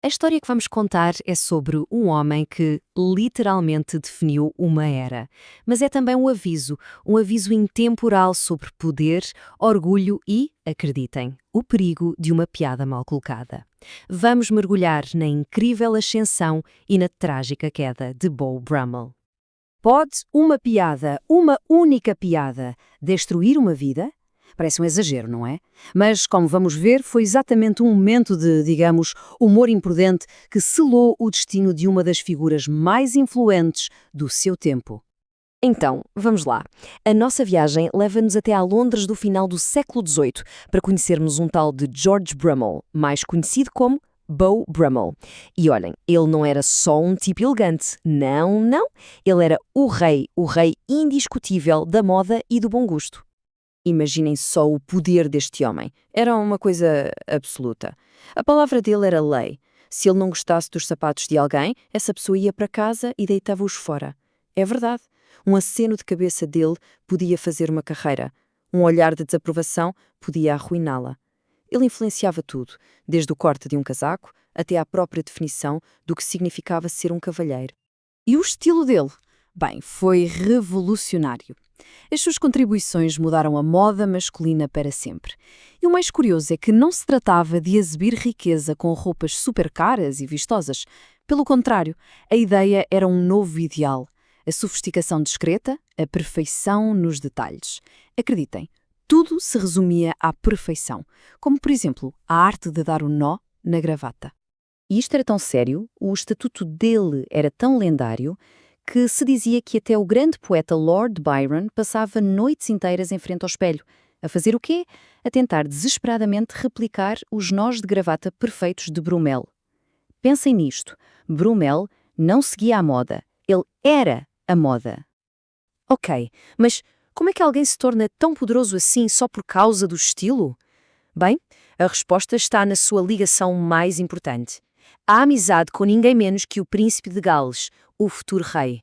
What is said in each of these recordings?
A história que vamos contar é sobre um homem que literalmente definiu uma era. Mas é também um aviso intemporal sobre poder, orgulho e, acreditem, o perigo de uma piada mal colocada. Vamos mergulhar na incrível ascensão e na trágica queda de Beau Brummel. Pode uma piada, uma única piada, destruir uma vida? Parece um exagero, não é? Mas, como vamos ver, foi exatamente um momento de, digamos, humor imprudente que selou o destino de uma das figuras mais influentes do seu tempo. Então, vamos lá. A nossa viagem leva-nos até à Londres do final do século XVIII para conhecermos um tal de George Brummel, mais conhecido como Beau Brummel. E olhem, ele não era só um tipo elegante. Não, não. Ele era o rei indiscutível da moda e do bom gosto. Imaginem só o poder deste homem. Era uma coisa absoluta. A palavra dele era lei. Se ele não gostasse dos sapatos de alguém, essa pessoa ia para casa e deitava-os fora. É verdade. Um aceno de cabeça dele podia fazer uma carreira. Um olhar de desaprovação podia arruiná-la. Ele influenciava tudo, desde o corte de um casaco até à própria definição do que significava ser um cavalheiro. E o estilo dele? Bem, foi revolucionário. As suas contribuições mudaram a moda masculina para sempre. E o mais curioso é que não se tratava de exibir riqueza com roupas super caras e vistosas. Pelo contrário, a ideia era um novo ideal. A sofisticação discreta, a perfeição nos detalhes. Acreditem, tudo se resumia à perfeição, como, por exemplo, a arte de dar o nó na gravata. E isto era tão sério, o estatuto dele era tão lendário, que se dizia que até o grande poeta Lord Byron passava noites inteiras em frente ao espelho. A fazer o quê? A tentar desesperadamente replicar os nós de gravata perfeitos de Brummel. Pensem nisto. Brummel não seguia a moda. Ele era a moda. Ok, mas como é que alguém se torna tão poderoso assim só por causa do estilo? Bem, a resposta está na sua ligação mais importante. A amizade com ninguém menos que o príncipe de Gales, o futuro rei.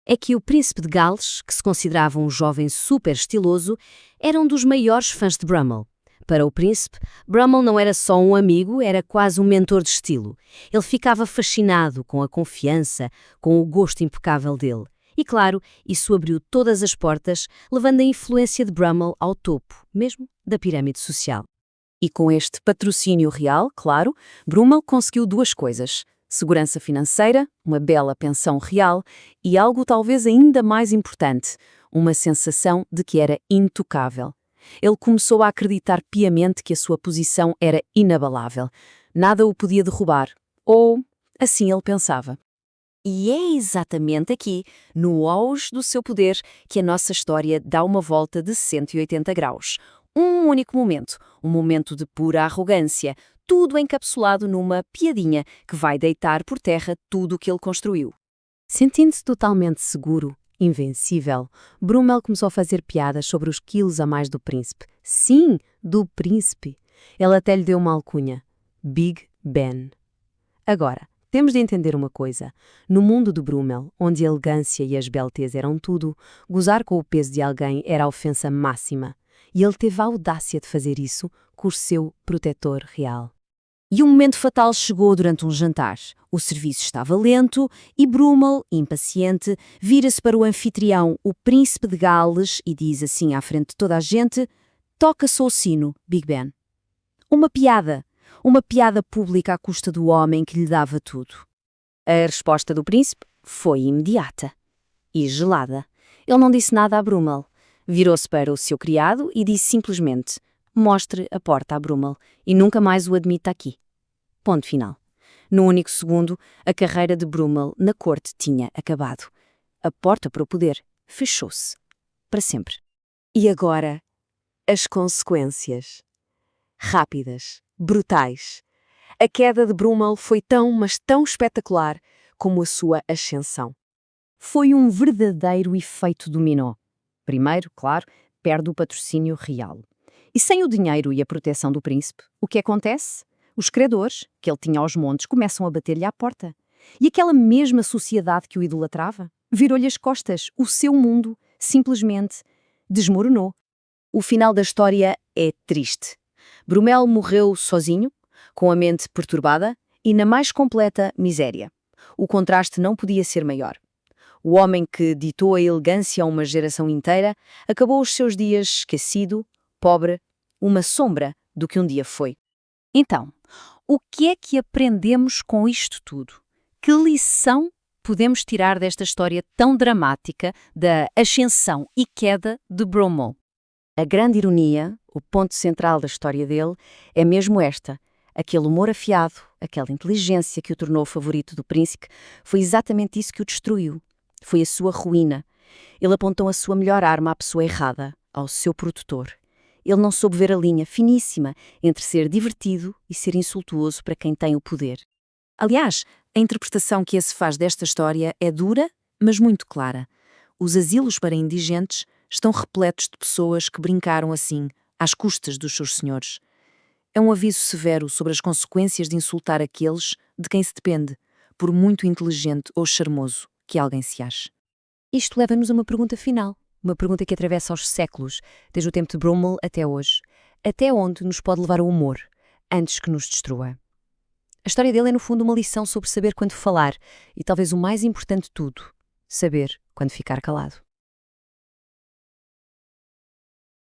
É que o príncipe de Gales, que se considerava um jovem super estiloso, era um dos maiores fãs de Brummel. Para o príncipe, Brummel não era só um amigo, era quase um mentor de estilo. Ele ficava fascinado com a confiança, com o gosto impecável dele. E claro, isso abriu todas as portas, levando a influência de Brummel ao topo, mesmo da pirâmide social. E com este patrocínio real, claro, Brummel conseguiu duas coisas: segurança financeira, uma bela pensão real e algo talvez ainda mais importante, uma sensação de que era intocável. Ele começou a acreditar piamente que a sua posição era inabalável. Nada o podia derrubar. Ou assim ele pensava. E é exatamente aqui, no auge do seu poder, que a nossa história dá uma volta de 180 graus. Um único momento, um momento de pura arrogância, tudo encapsulado numa piadinha que vai deitar por terra tudo o que ele construiu. Sentindo-se totalmente seguro, invencível, Brummel começou a fazer piadas sobre os quilos a mais do príncipe. Sim, do príncipe. Ele até lhe deu uma alcunha: Big Ben. Agora, temos de entender uma coisa. No mundo do Brummel, onde a elegância e a esbeltez eram tudo, gozar com o peso de alguém era a ofensa máxima. E ele teve a audácia de fazer isso com o seu protetor real. E o momento fatal chegou durante um jantar. O serviço estava lento e Brummel, impaciente, vira-se para o anfitrião, o príncipe de Gales, e diz assim à frente de toda a gente: toca-se o sino, Big Ben. Uma piada pública à custa do homem que lhe dava tudo. A resposta do príncipe foi imediata e gelada. Ele não disse nada a Brummel. Virou-se para o seu criado e disse simplesmente: mostre a porta a Brummel e nunca mais o admita aqui. Ponto final. No único segundo, a carreira de Brummel na corte tinha acabado. A porta para o poder fechou-se. Para sempre. E agora, as consequências. Rápidas, brutais. A queda de Brummel foi tão, mas tão espetacular como a sua ascensão. Foi um verdadeiro efeito dominó. Primeiro, claro, perde o patrocínio real. E sem o dinheiro e a proteção do príncipe, o que acontece? Os credores, que ele tinha aos montes, começam a bater-lhe à porta. E aquela mesma sociedade que o idolatrava virou-lhe as costas. O seu mundo, simplesmente, desmoronou. O final da história é triste. Brummel morreu sozinho, com a mente perturbada e na mais completa miséria. O contraste não podia ser maior. O homem que ditou a elegância a uma geração inteira acabou os seus dias esquecido, pobre, uma sombra do que um dia foi. Então, o que é que aprendemos com isto tudo? Que lição podemos tirar desta história tão dramática da ascensão e queda de Bromwell? A grande ironia, o ponto central da história dele, é mesmo esta. Aquele humor afiado, aquela inteligência que o tornou o favorito do príncipe, foi exatamente isso que o destruiu. Foi a sua ruína. Ele apontou a sua melhor arma à pessoa errada, ao seu protetor. Ele não soube ver a linha finíssima entre ser divertido e ser insultuoso para quem tem o poder. Aliás, a interpretação que esse faz desta história é dura, mas muito clara. Os asilos para indigentes estão repletos de pessoas que brincaram assim, às custas dos seus senhores. É um aviso severo sobre as consequências de insultar aqueles de quem se depende, por muito inteligente ou charmoso que alguém se ache. Isto leva-nos a uma pergunta final, uma pergunta que atravessa os séculos, desde o tempo de Bromwell até hoje. Até onde nos pode levar o humor, antes que nos destrua? A história dele é, no fundo, uma lição sobre saber quando falar e, talvez o mais importante de tudo, saber quando ficar calado.